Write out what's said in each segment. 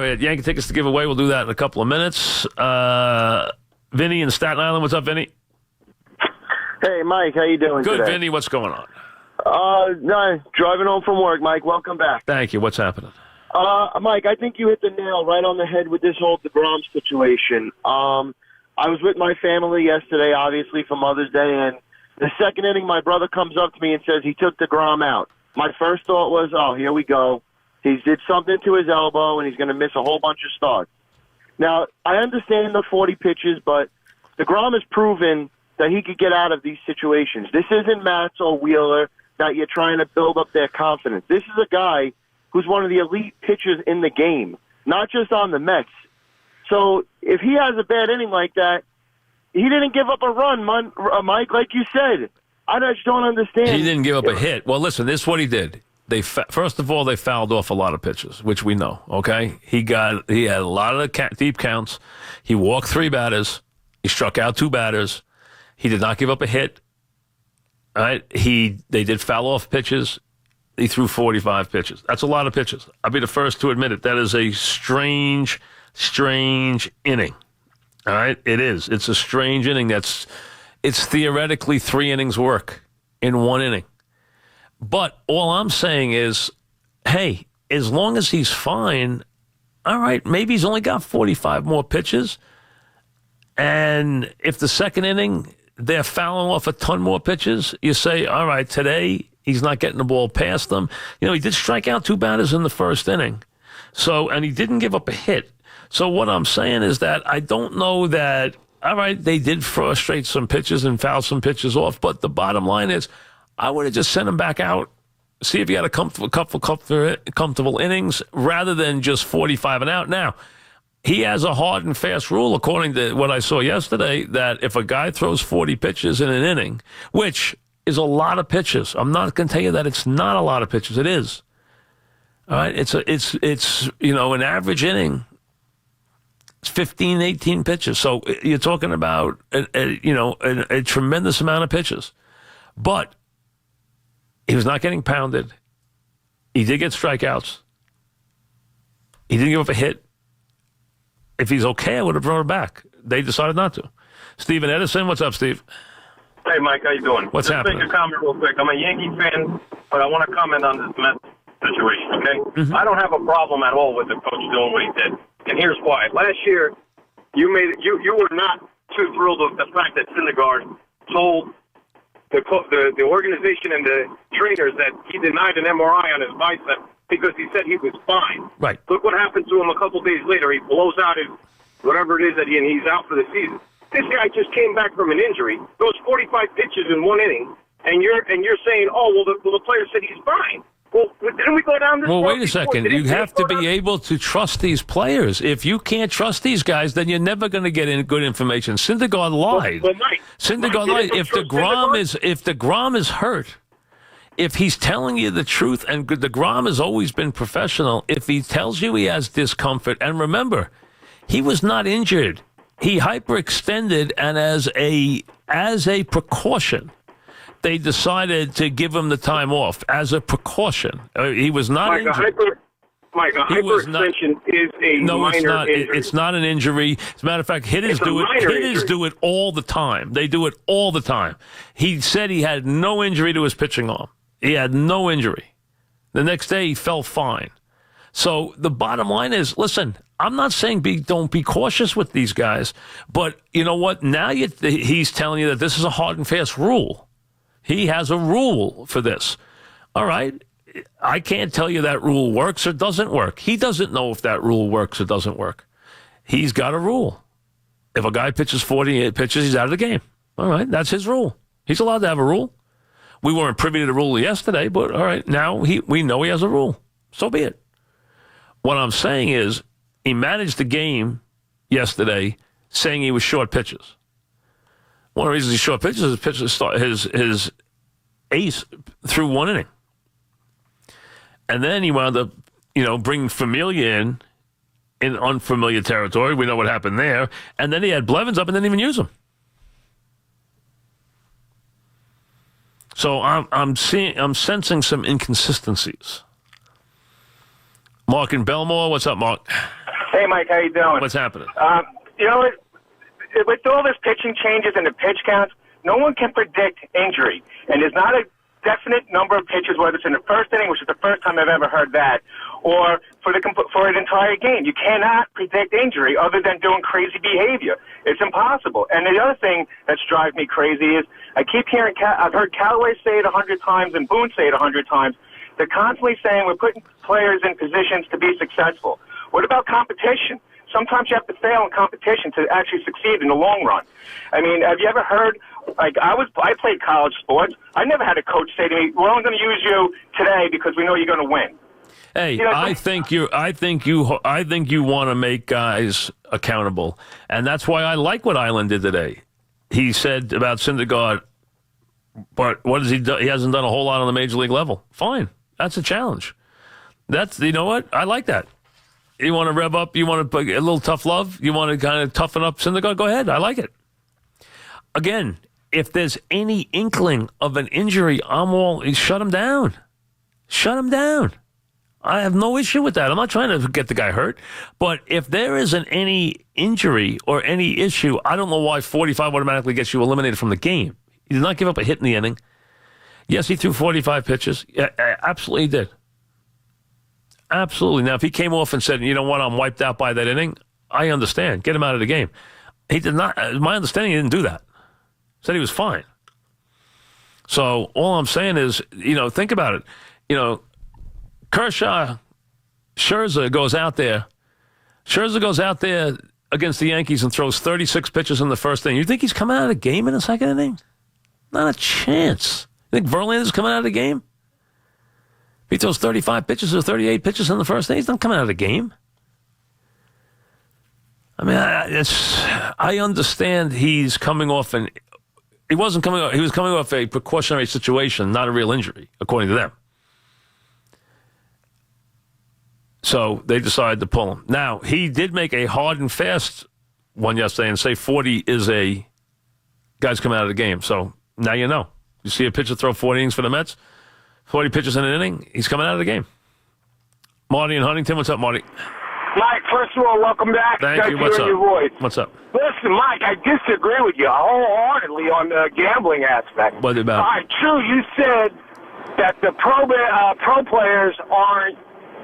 had Yankee tickets to give away. We'll do that in a couple of minutes. Vinny in Staten Island. What's up, Vinny? Hey, Mike. How you doing Good, today? Vinny. What's going on? No, driving home from work, Mike. Welcome back. Thank you. What's happening? Mike, I think you hit the nail right on the head with this whole deGrom situation. I was with my family yesterday, obviously, for Mother's Day, and the second inning, my brother comes up to me and says he took deGrom out. My first thought was, oh, here we go. He did something to his elbow, and he's going to miss a whole bunch of starts. Now, I understand the 40 pitches, but deGrom has proven that he could get out of these situations. This isn't Matz or Wheeler that you're trying to build up their confidence. This is a guy who's one of the elite pitchers in the game, not just on the Mets. So if he has a bad inning like that, he didn't give up a run, Mike, like you said. I just don't understand. He didn't give up a hit. Well, listen, this is what he did. First of all, they fouled off a lot of pitches, which we know, okay? He had a lot of deep counts. He walked 3 batters. He struck out 2 batters. He did not give up a hit. All right? They did foul off pitches. He threw 45 pitches. That's a lot of pitches. I'll be the first to admit it. That is a strange inning. All right? It is. It's a strange inning. It's theoretically 3 innings work in 1 inning. But all I'm saying is, hey, as long as he's fine, all right, maybe he's only got 45 more pitches. And if the second inning, they're fouling off a ton more pitches, you say, all right, today he's not getting the ball past them. He did strike out 2 batters in the first inning. And he didn't give up a hit. So what I'm saying is that I don't know that, all right, they did frustrate some pitches and foul some pitches off, but the bottom line is I would have just sent him back out, see if he had a comfortable innings rather than just 45 and out. Now, he has a hard and fast rule, according to what I saw yesterday, that if a guy throws 40 pitches in an inning, which is a lot of pitches, I'm not going to tell you that it's not a lot of pitches. It is. All right, it's an average inning. It's 15, 18 pitches. So you're talking about a tremendous amount of pitches. But he was not getting pounded. He did get strikeouts. He didn't give up a hit. If he's okay, I would have brought him back. They decided not to. Steven Edison, what's up, Steve? Hey, Mike, how you doing? What's happening? Just make a comment real quick. I'm a Yankee fan, but I want to comment on this Mets situation, okay? Mm-hmm. I don't have a problem at all with the coach doing what he did, and here's why. Last year, you were not too thrilled with the fact that Syndergaard told the organization and the trainers that he denied an MRI on his bicep because he said he was fine. Right. Look what happened to him a couple days later. He blows out his whatever it is and he's out for the season. This guy just came back from an injury, those 45 pitches in 1 inning, and you're saying, oh, well, the player said he's fine. Well, didn't we go down this road? Well, wait a second. You have to be able to trust these players. If you can't trust these guys, then you're never going to get good information. Syndergaard lied. Well, Mike, Syndergaard lied. If DeGrom is hurt, if he's telling you the truth, and DeGrom has always been professional, if he tells you he has discomfort, and remember, he was not injured. He hyperextended, and as a precaution, they decided to give him the time off as a precaution. He was not injured. Hyperextension is a minor injury. It's not an injury. As a matter of fact, hitters do it all the time. They do it all the time. He said he had no injury to his pitching arm. He had no injury. The next day, he felt fine. So the bottom line is, listen, I'm not saying don't be cautious with these guys, but you know what? Now he's telling you that this is a hard and fast rule. He has a rule for this. All right. I can't tell you that rule works or doesn't work. He doesn't know if that rule works or doesn't work. He's got a rule. If a guy pitches 48 pitches, he's out of the game. All right. That's his rule. He's allowed to have a rule. We weren't privy to the rule yesterday, but all right. Now we know he has a rule. So be it. What I'm saying is he managed the game yesterday saying he was short pitches. One of the reasons he's short pitches is his ace threw 1 inning. And then he wound up, bringing Familia in unfamiliar territory. We know what happened there. And then he had Blevins up and didn't even use him. So I'm sensing some inconsistencies. Mark in Belmore, what's up, Mark? Hey, Mike, how you doing? What's happening? You know, with all this pitching changes and the pitch counts, no one can predict injury. And there's not a definite number of pitches, whether it's in the first inning, which is the first time I've ever heard that, or for an entire game. You cannot predict injury other than doing crazy behavior. It's impossible. And the other thing that's driving me crazy is I keep hearing, I've heard Callaway say it 100 times and Boone say it 100 times. They're constantly saying we're putting players in positions to be successful. What about competition? Sometimes you have to fail in competition to actually succeed in the long run. I mean, have you ever heard, like, I played college sports. I never had a coach say to me, we're only going to use you today because we know you're going to win. Hey, you know, I think you want to make guys accountable, and that's why I like what Island did today. He said about Syndergaard, but what has he done? He hasn't done a whole lot on the major league level. Fine, that's a challenge. You know what? I like that. You want to rev up? You want to put a little tough love? You want to kind of toughen up Syndergaard? Go ahead. I like it. Again, if there's any inkling of an injury, shut him down. Shut him down. I have no issue with that. I'm not trying to get the guy hurt. But if there isn't any injury or any issue, I don't know why 45 automatically gets you eliminated from the game. He did not give up a hit in the inning. Yes, he threw 45 pitches. Yeah, absolutely did. Absolutely. Now, if he came off and said, you know what, I'm wiped out by that inning, I understand. Get him out of the game. He did not. My understanding, he didn't do that. Said he was fine. So all I'm saying is, think about it. Kershaw, Scherzer goes out there. Scherzer goes out there against the Yankees and throws 36 pitches in the first inning. You think he's coming out of the game in the second inning? Not a chance. You think Verlander's coming out of the game? If he throws 35 pitches or 38 pitches in the first inning, he's not coming out of the game. I mean, I understand he's coming off he was coming off a precautionary situation, not a real injury, according to them. So they decided to pull him. Now, he did make a hard and fast one yesterday and say 40 is a guy's coming out of the game. So now you know. You see a pitcher throw 40 innings for the Mets, 40 pitches in an inning, he's coming out of the game. Marty in Huntington, what's up, Marty? Mike, first of all, welcome back. Thank you. What's up? Your voice. What's up? Listen, Mike, I disagree with you wholeheartedly on the gambling aspect. What about? All right, true, you said that the pro players aren't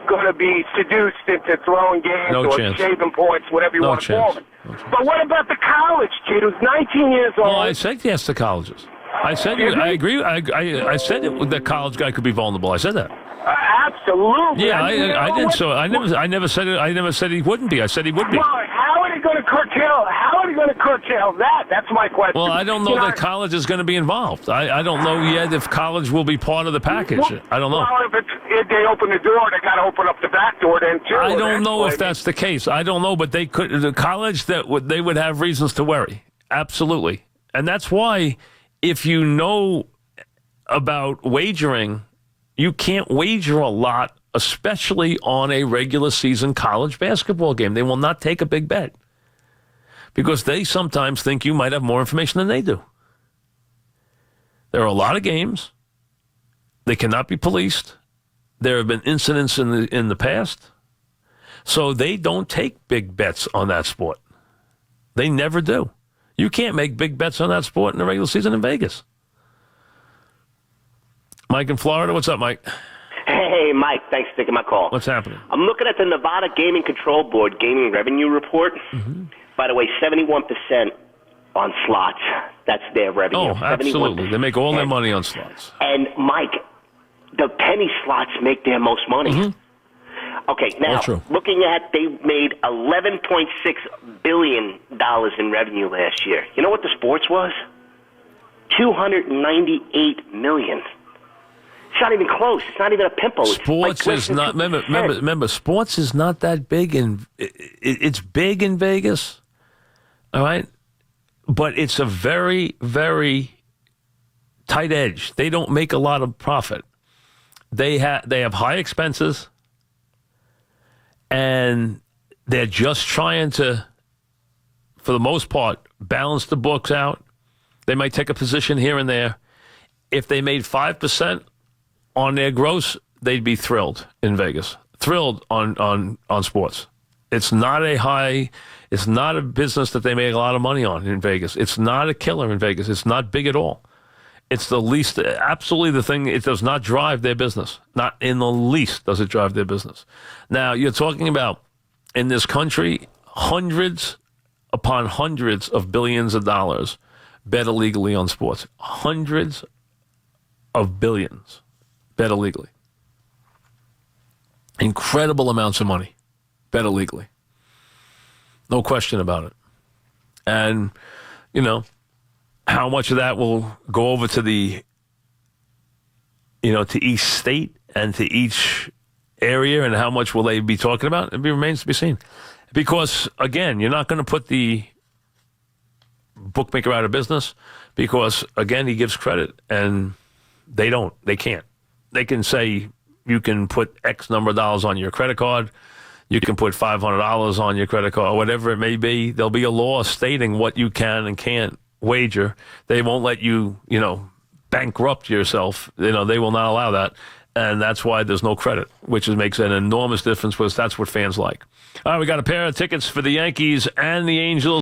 going to be seduced into throwing games shaving points, whatever you want to call it. No chance. But what about the college kid who's 19 years old? Well, I said yes to colleges. I said I agree. I said the college guy could be vulnerable. I said that. Absolutely. Yeah, I did. So I never said it. I never said he wouldn't be. I said he would be. Well, how are they going to curtail that? That's my question. Well, I don't know that college is going to be involved. I don't know yet if college will be part of the package. I don't know. Well, if they open the door, they got to open up the back door then too. I don't know if that's the case. I don't know, but they could. The college they would have reasons to worry. Absolutely, and that's why if you know about wagering, you can't wager a lot, especially on a regular season college basketball game. They will not take a big bet because they sometimes think you might have more information than they do. There are a lot of games. They cannot be policed. There have been incidents in the past. So they don't take big bets on that sport. They never do. You can't make big bets on that sport in the regular season in Vegas. Mike in Florida. What's up, Mike? Hey, Mike. Thanks for taking my call. What's happening? I'm looking at the Nevada Gaming Control Board Gaming Revenue Report. Mm-hmm. By the way, 71% on slots. That's their revenue. Oh, absolutely. 71%. They make all their money on slots. And, Mike, the penny slots make their most money. Mm-hmm. Okay, now, looking at, they made $11.6 billion in revenue last year. You know what the sports was? $298 million. It's not even close. It's not even a pimple. Sports is not. Remember, sports is not that big, it's big in Vegas. All right, but it's a very, very tight edge. They don't make a lot of profit. They have high expenses, and they're just trying to, for the most part, balance the books out. They might take a position here and there. If they made 5% on their gross, they'd be thrilled in Vegas. Thrilled on sports. It's not a business that they make a lot of money on in Vegas. It's not a killer in Vegas. It's not big at all. It's the least, absolutely the thing, it does not drive their business. Not in the least does it drive their business. Now, you're talking about, in this country, hundreds upon hundreds of billions of dollars bet illegally on sports. Hundreds of billions bet illegally. Incredible amounts of money bet illegally. No question about it. And, you know, how much of that will go over to the, to each state and to each area, and how much will they be talking about? It remains to be seen. Because, again, you're not going to put the bookmaker out of business because, again, he gives credit, and they don't. They can't. They can say you can put X number of dollars on your credit card. You can put $500 on your credit card, or whatever it may be. There'll be a law stating what you can and can't wager. They won't let you, bankrupt yourself. They will not allow that. And that's why there's no credit, which makes an enormous difference because that's what fans like. All right, we got a pair of tickets for the Yankees and the Angels.